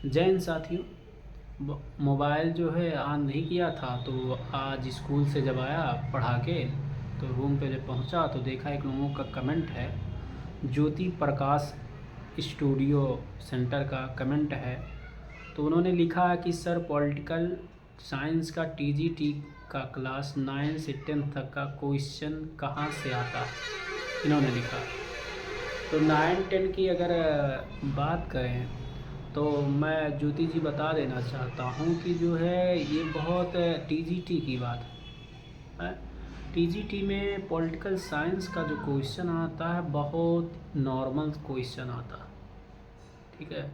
जय हिंद साथियों। मोबाइल जो है ऑन नहीं किया था, तो आज स्कूल से जब आया पढ़ा के तो रूम पे जब पहुंचा तो देखा एक लोगों का कमेंट है। ज्योति प्रकाश स्टूडियो सेंटर का कमेंट है। तो उन्होंने लिखा है कि सर, पॉलिटिकल साइंस का टीजीटी का क्लास 9 से 10 तक का क्वेश्चन कहाँ से आता है, इन्होंने लिखा। तो 9-10 की अगर बात करें तो मैं ज्योति जी बता देना चाहता हूँ कि जो है ये बहुत टीजीटी की बात है। टीजीटी में पॉलिटिकल साइंस का जो क्वेश्चन आता है बहुत नॉर्मल क्वेश्चन आता है, ठीक है।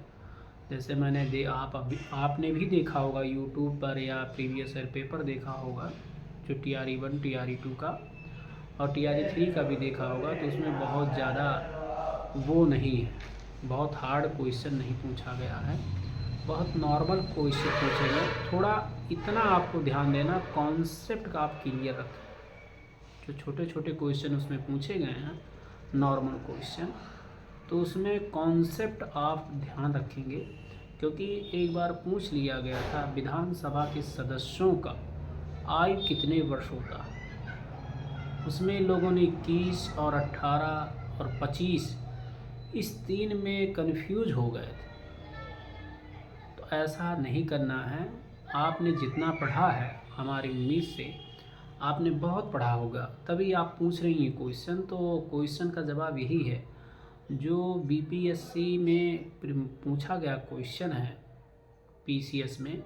जैसे मैंने आपने भी देखा होगा यूट्यूब पर या प्रीवियस ईयर पेपर देखा होगा, जो TRE 1 TRE 2 का और TRE 3 का भी देखा होगा। तो उसमें बहुत ज़्यादा वो नहीं है, बहुत हार्ड क्वेश्चन नहीं पूछा गया है, बहुत नॉर्मल क्वेश्चन पूछे गए। थोड़ा इतना आपको ध्यान देना, कॉन्सेप्ट का आप क्लियर रखें। जो छोटे छोटे क्वेश्चन उसमें पूछे गए हैं नॉर्मल क्वेश्चन, तो उसमें कॉन्सेप्ट आप ध्यान रखेंगे। क्योंकि एक बार पूछ लिया गया था विधानसभा के सदस्यों का आयु कितने वर्ष होता है, उसमें लोगों ने 21 और 18 और 25 इस 3 में कंफ्यूज हो गए थे। तो ऐसा नहीं करना है। आपने जितना पढ़ा है, हमारी उम्मीद से आपने बहुत पढ़ा होगा, तभी आप पूछ रही हैं क्वेश्चन। तो क्वेश्चन का जवाब यही है, जो बीपीएससी में पूछा गया क्वेश्चन है पीसीएस में,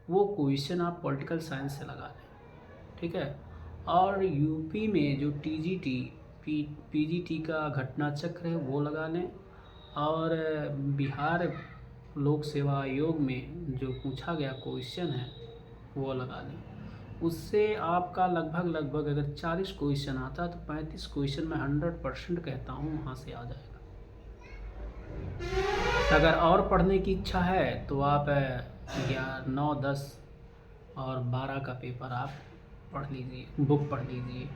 वो क्वेश्चन आप पॉलिटिकल साइंस से लगा लें, ठीक है। और यूपी में जो टीजीटी पीजीटी का घटना चक्र है वो लगा लें। और बिहार लोक सेवा आयोग में जो पूछा गया क्वेश्चन है वो लगा लें। उससे आपका लगभग अगर 40 क्वेश्चन आता है तो 35 क्वेश्चन मैं 100% कहता हूँ वहाँ से आ जाएगा। अगर और पढ़ने की इच्छा है तो आप 9, 10 और 12 का पेपर आप पढ़ लीजिए, बुक पढ़ लीजिए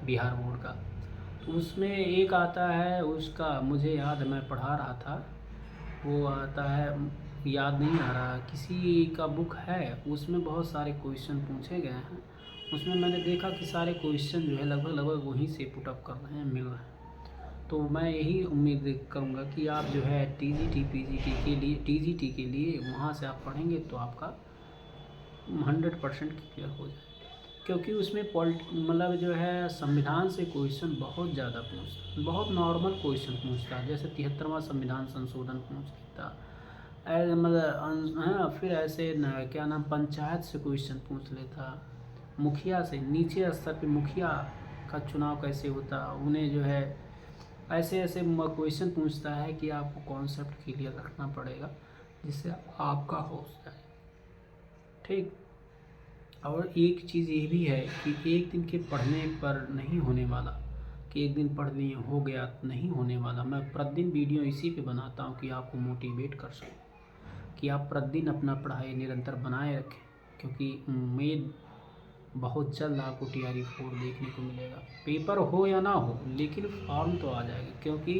बिहार बोर्ड का। तो उसमें एक आता है, उसका मुझे याद है, मैं पढ़ा रहा था, वो आता है, याद नहीं आ रहा, किसी का बुक है, उसमें बहुत सारे क्वेश्चन पूछे गए हैं। उसमें मैंने देखा कि सारे क्वेश्चन जो है लगभग वहीं से पुटअप कर रहे हैं, मिल रहे हैं। तो मैं यही उम्मीद करूँगा कि आप जो है टीजीटी के लिए वहाँ से आप पढ़ेंगे तो आपका 100% क्लियर हो जाए। क्योंकि उसमें मतलब जो है संविधान से क्वेश्चन बहुत ज़्यादा पूछता, बहुत नॉर्मल क्वेश्चन पूछता है। जैसे 73वां संविधान संशोधन पूछ लेता, मतलब हाँ, फिर ऐसे क्या नाम, पंचायत से क्वेश्चन पूछ लेता, मुखिया से, नीचे स्तर पे मुखिया का चुनाव कैसे होता, उन्हें जो है ऐसे ऐसे क्वेश्चन पूछता है कि आपको कॉन्सेप्ट क्लियर रखना पड़ेगा जिससे आपका हो जाए, ठीक। और एक चीज़ ये भी है कि एक दिन के पढ़ने पर नहीं होने वाला, कि एक दिन पढ़ लिए हो गया, नहीं होने वाला। मैं प्रतिदिन वीडियो इसी पे बनाता हूँ कि आपको मोटिवेट कर सकूँ, कि आप प्रतिदिन अपना पढ़ाई निरंतर बनाए रखें। क्योंकि उम्मीद बहुत जल्द आपको TRE 4 देखने को मिलेगा। पेपर हो या ना हो, लेकिन फॉर्म तो आ जाएगा। क्योंकि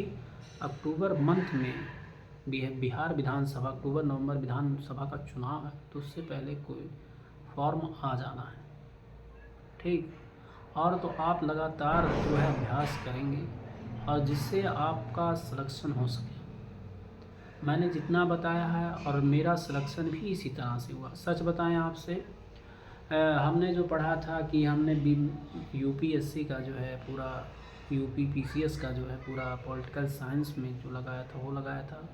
अक्टूबर मंथ में बिहार विधानसभा, अक्टूबर नवंबर विधानसभा का चुनाव है, तो उससे पहले कोई फॉर्म आ जाना है, ठीक। और तो आप लगातार जो है अभ्यास करेंगे और जिससे आपका सिलेक्शन हो सके। मैंने जितना बताया है और मेरा सिलेक्शन भी इसी तरह से हुआ। सच बताएं आपसे, हमने जो पढ़ा था कि हमने यूपीएससी का जो है पूरा, यूपी पीसीएस का जो है पूरा पॉलिटिकल साइंस में जो लगाया था वो लगाया था।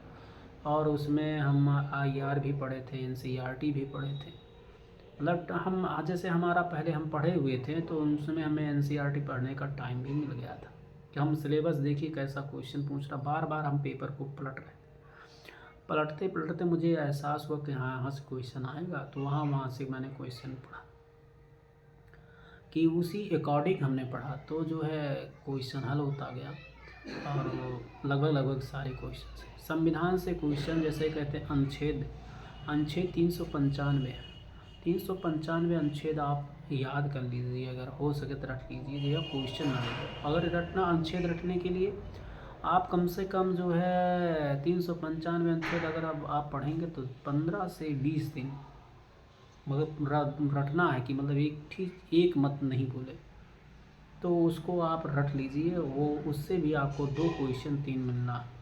और उसमें हम IR भी पढ़े थे, NCERT भी पढ़े थे। मतलब हम जैसे हमारा पहले हम पढ़े हुए थे तो उसमें हमें NCERT पढ़ने का टाइम भी मिल गया था कि हम सिलेबस देखिए कैसा क्वेश्चन पूछ रहा। बार बार हम पेपर को पलट रहे, पलटते पलटते मुझे एहसास हुआ कि हाँ, यहाँ से क्वेश्चन आएगा। तो वहाँ से मैंने क्वेश्चन पढ़ा कि उसी अकॉर्डिंग हमने पढ़ा, तो जो है क्वेश्चन हल होता गया। और वो लगभग सारे क्वेश्चन संविधान से क्वेश्चन, जैसे कहते हैं अनुच्छेद 395 अनुच्छेद आप याद कर लीजिए, अगर हो सके तो रट लीजिए या क्वेश्चन ना लीजिए। अगर रटना, अनुच्छेद रटने के लिए आप कम से कम जो है 395 अनुच्छेद अगर अब आप पढ़ेंगे तो 15 से 20 दिन, मगर रटना है कि मतलब एक ठीक एक मत नहीं भूले, तो उसको आप रट लीजिए। वो उससे भी आपको 2 क्वेश्चन 3 मिलना है।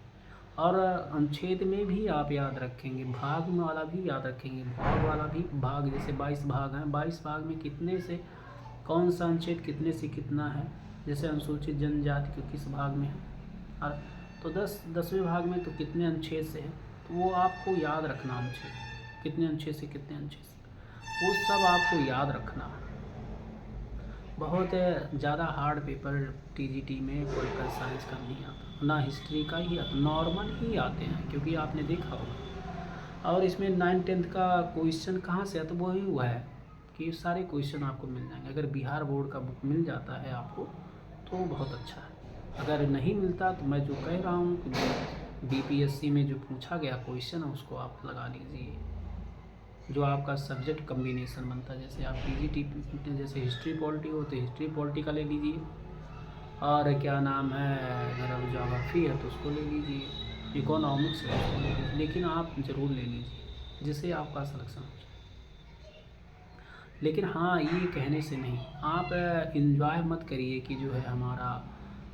और अनुच्छेद में भी आप याद रखेंगे, भाग में वाला भी याद रखेंगे, भाग वाला भी, भाग जैसे 22 भाग हैं, 22 भाग में कितने से कौन सा अनुच्छेद कितने से कितना है, जैसे अनुसूचित जनजाति को किस भाग में है, और तो 10वें भाग में तो कितने अनुच्छेद से है, तो वो आपको याद रखना, अनुच्छेद कितने अनुच्छेद से कितने अनुच्छेद से, वो सब आपको याद रखना है। बहुत ज़्यादा हार्ड पेपर टीजीटी में पॉलिटिकल साइंस का नहीं आता, ना हिस्ट्री का ही आता, नॉर्मल ही आते हैं, क्योंकि आपने देखा होगा। और इसमें 9th-10th का क्वेश्चन कहाँ से आता, वही हुआ है कि सारे क्वेश्चन आपको मिल जाएंगे। अगर बिहार बोर्ड का बुक मिल जाता है आपको तो बहुत अच्छा है, अगर नहीं मिलता तो मैं जो कह रहा हूँ कि बीपीएससी में जो पूछा गया क्वेश्चन है उसको आप लगा लीजिए, जो आपका सब्जेक्ट कम्बिनेशन बनता है। जैसे आप पीजीटी जैसे हिस्ट्री पॉलिटी हो तो हिस्ट्री पॉलिटी का ले लीजिए, और क्या नाम है अगर ज्योग्राफी है तो उसको ले लीजिए, इकोनॉमिक्स है उसको ले लीजिए, लेकिन आप ज़रूर ले लीजिए जिससे आपका सिलेक्शन हो जाए। लेकिन हाँ, ये कहने से नहीं, आप इन्जॉय मत करिए कि जो है हमारा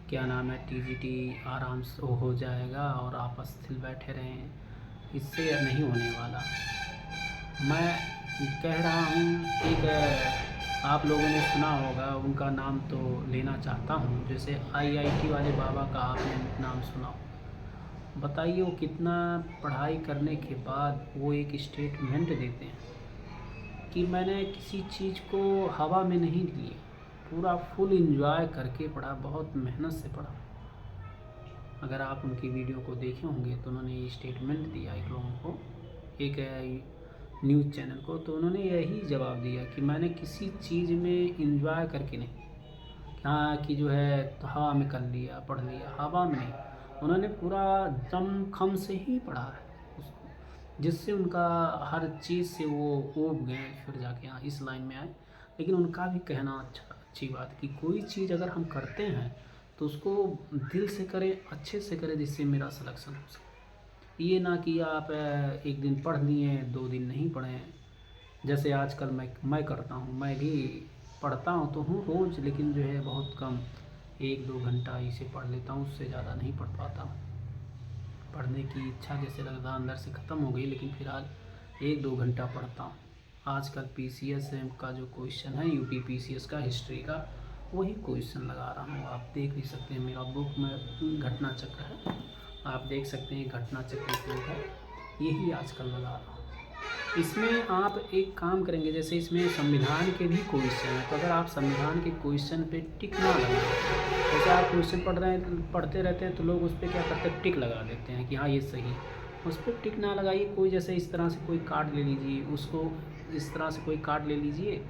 क्या नाम है टीजीटी आराम से हो जाएगा और आप अस्थिर बैठे रहें, इससे नहीं होने वाला। मैं कह रहा हूँ, एक आप लोगों ने सुना होगा, उनका नाम तो लेना चाहता हूँ, जैसे आईआईटी वाले बाबा का आपने नाम सुना हो। बताइए वो कितना पढ़ाई करने के बाद वो एक स्टेटमेंट देते हैं कि मैंने किसी चीज़ को हवा में नहीं लिया, पूरा फुल इंजॉय करके पढ़ा, बहुत मेहनत से पढ़ा। अगर आप उनकी वीडियो को देखे होंगे तो उन्होंने ये स्टेटमेंट दिया एक लोगों को, एक न्यूज़ चैनल को, तो उन्होंने यही जवाब दिया कि मैंने किसी चीज़ में इंजॉय करके नहीं, हाँ कि जो है तो हवा में कर लिया, पढ़ लिया, हवा में नहीं, उन्होंने पूरा दम खम से ही पढ़ा है उसको, जिससे उनका हर चीज़ से वो ऊब गए, फिर जाके यहाँ इस लाइन में आए। लेकिन उनका भी कहना अच्छी बात है कि कोई चीज़ अगर हम करते हैं तो उसको दिल से करें, अच्छे से करें, जिससे मेरा सिलेक्शन हो सके। ये ना कि आप एक दिन पढ़ लिए 2 दिन नहीं पढ़े, जैसे आजकल मैं करता हूँ। मैं भी पढ़ता हूँ तो हूँ रोज़, लेकिन जो है बहुत कम, 1-2 घंटा इसे पढ़ लेता हूँ, उससे ज़्यादा नहीं पढ़ पाता हूँ। पढ़ने की इच्छा जैसे लगता अंदर से ख़त्म हो गई, लेकिन फ़िलहाल 1-2 घंटा पढ़ता हूँ। आजकल पीसीएस का जो क्वेश्चन है, यूपी पीसीएस का हिस्ट्री का, वही क्वेश्चन लगा रहा हूँ। आप देख भी सकते हैं, मेरा बुक में घटना चक्र है, आप देख सकते हैं घटना चक्र की है, यही आजकल लगा रहा हूँ। इसमें आप एक काम करेंगे, जैसे इसमें संविधान के भी क्वेश्चन हैं, तो अगर आप संविधान के क्वेश्चन पे टिक ना लगाएं, जैसे आप क्वेश्चन पढ़ते रहते हैं तो लोग उस पर क्या करते हैं, टिक लगा देते हैं कि हाँ ये सही है, उस पर टिक ना लगाइए। कोई जैसे इस तरह से कोई कार्ड ले लीजिए, उसको इस तरह से कोई कार्ड ले लीजिए,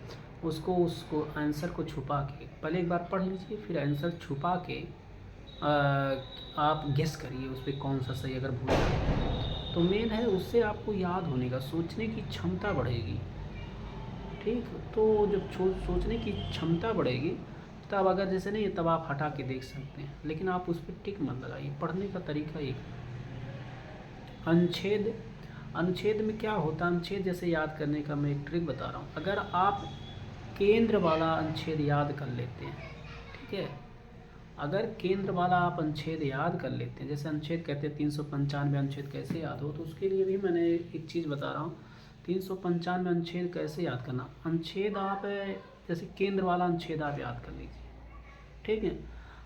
उसको आंसर को छुपा के पहले एक बार पढ़ लीजिए, फिर आंसर छुपा के आप गेस करिए उस पर कौन सा सही। अगर भूल जाए तो मेन है, उससे आपको याद होने का, सोचने की क्षमता बढ़ेगी। ठीक, तो जब सोचने की क्षमता बढ़ेगी तब अगर जैसे नहीं, तब आप हटा के देख सकते हैं, लेकिन आप उस पर टिक मत लगाइए। पढ़ने का तरीका एक अनुच्छेद में क्या होता है, अनुच्छेद जैसे याद करने का मैं एक ट्रिक बता रहा हूँ। अगर आप केंद्र वाला अनुच्छेद याद कर लेते हैं, ठीक है, अगर केंद्र वाला आप अनुच्छेद याद कर लेते हैं, जैसे अनुच्छेद कहते हैं 395 अनुच्छेद कैसे याद हो, तो उसके लिए भी मैंने एक चीज़ बता रहा हूँ। 395 अनुच्छेद कैसे याद करना, अनुच्छेद आप जैसे केंद्र वाला अनुच्छेद आप याद कर लीजिए, ठीक है।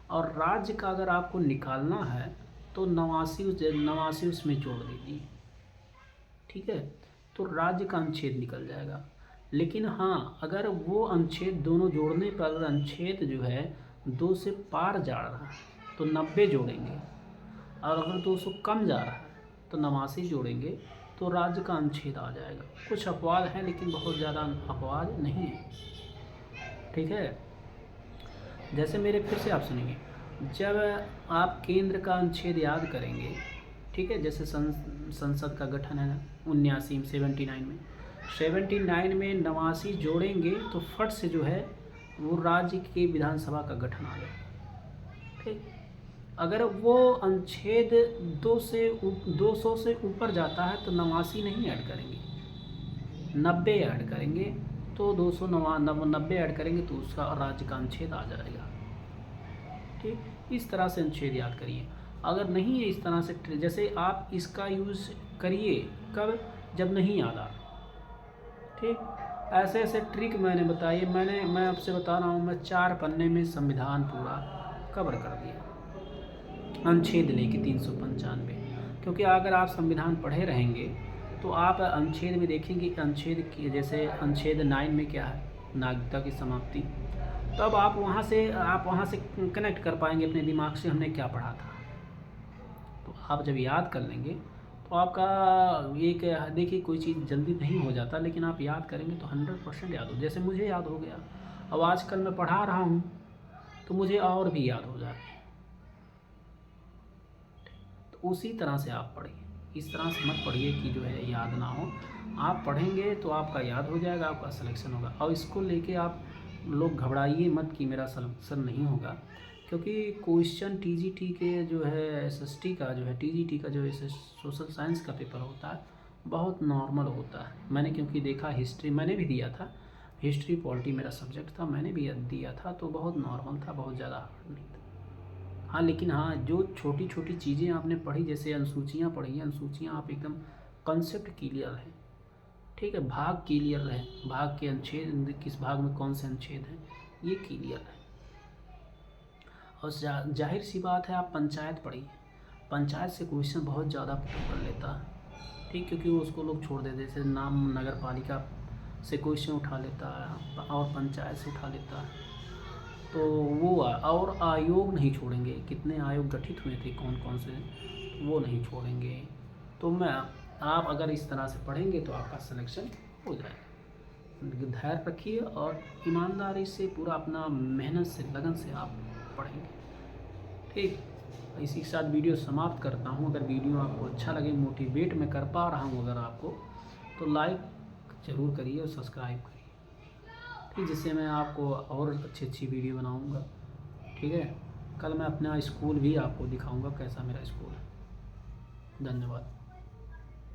और राज्य का अगर आपको निकालना है तो 89 उसमें जोड़ दीजिए, ठीक है, तो राज्य का अनुच्छेद निकल जाएगा। लेकिन हाँ, अगर वो अनुच्छेद दोनों जोड़ने पर अनुच्छेद जो है 2 से पार जा रहा है तो 90 जोड़ेंगे, और अगर 200 कम जा रहा है तो 89 जोड़ेंगे, तो राज्य का अनुच्छेद आ जाएगा। कुछ अपवाद हैं, लेकिन बहुत ज़्यादा अपवाद नहीं है, ठीक है। जैसे मेरे फिर से आप सुनेंगे, जब आप केंद्र का अनुच्छेद याद करेंगे, ठीक है, जैसे संसद का गठन है 79 में 79 में 89 जोड़ेंगे तो फट से जो है वो राज्य के विधानसभा का गठन आ जाएगा, ठीक। अगर वो अनुच्छेद 200 से ऊपर जाता है तो 89 नहीं ऐड करेंगे, 90 ऐड करेंगे। तो 290 ऐड करेंगे तो उसका राज्य का अनुच्छेद आ जाएगा। ठीक, इस तरह से अनुच्छेद याद करिए। अगर नहीं है इस तरह से, जैसे आप इसका यूज़ करिए कब, जब नहीं याद आ। ठीक, ऐसे ऐसे ट्रिक मैंने बताई। मैं आपसे बता रहा हूँ, मैं 4 पन्ने में संविधान पूरा कवर कर दिया, अनुच्छेद लेके 395। क्योंकि अगर आप संविधान पढ़े रहेंगे तो आप अनुच्छेद में देखेंगे, अनुच्छेद की जैसे अनुच्छेद 9 में क्या है, नागरिकता की समाप्ति। तब आप वहाँ से कनेक्ट कर पाएंगे अपने दिमाग से हमने क्या पढ़ा था। तो आप जब याद कर लेंगे तो आपका एक, देखिए कोई चीज़ जल्दी नहीं हो जाता, लेकिन आप याद करेंगे तो 100% याद हो। जैसे मुझे याद हो गया, अब आजकल मैं पढ़ा रहा हूँ तो मुझे और भी याद हो जाए। तो उसी तरह से आप पढ़िए, इस तरह से मत पढ़िए कि जो है याद ना हो। आप पढ़ेंगे तो आपका याद हो जाएगा, आपका सिलेक्शन होगा। और इसको लेके आप लोग घबराइए मत कि मेरा सिलेक्शन नहीं होगा, क्योंकि क्वेश्चन टीजीटी के जो है एसएसटी का जो है, टीजीटी का जो है सोशल साइंस का पेपर होता है बहुत नॉर्मल होता है। मैंने क्योंकि देखा, हिस्ट्री मैंने भी दिया था, हिस्ट्री पॉलिटी मेरा सब्जेक्ट था, मैंने भी दिया था, तो बहुत नॉर्मल था, बहुत ज़्यादा हार्ड नहीं था। हाँ, लेकिन हाँ, जो छोटी छोटी चीज़ें आपने पढ़ी, जैसे अनुसूचियाँ पढ़ी हैं, अनुसूचियाँ आप एकदम कंसेप्ट क्लियर है। ठीक है, भाग क्लियर है, भाग के अनुच्छेद किस भाग में कौन से अनुच्छेद हैं, ये क्लियर है। और जाहिर सी बात है, आप पंचायत पढ़िए, पंचायत से क्वेश्चन बहुत ज़्यादा पुट कर लेता है। ठीक, क्योंकि उसको लोग छोड़ देते, जैसे नाम नगर पालिका से क्वेश्चन उठा लेता है और पंचायत से उठा लेता है। तो वो और आयोग नहीं छोड़ेंगे, कितने आयोग गठित हुए थे, कौन कौन से, वो नहीं छोड़ेंगे। तो आप अगर इस तरह से पढ़ेंगे तो आपका सिलेक्शन हो जाएगा। धैर्य रखिए और ईमानदारी से पूरा अपना मेहनत से, लगन से आप पढ़ेंगे। ठीक, इसी के साथ वीडियो समाप्त करता हूँ। अगर वीडियो आपको अच्छा लगे, मोटिवेट मैं कर पा रहा हूँ अगर आपको, तो लाइक ज़रूर करिए और सब्सक्राइब करिए। ठीक, जिससे मैं आपको और अच्छी वीडियो बनाऊँगा। ठीक है, कल मैं अपना स्कूल भी आपको दिखाऊँगा कैसा मेरा स्कूल है। धन्यवाद।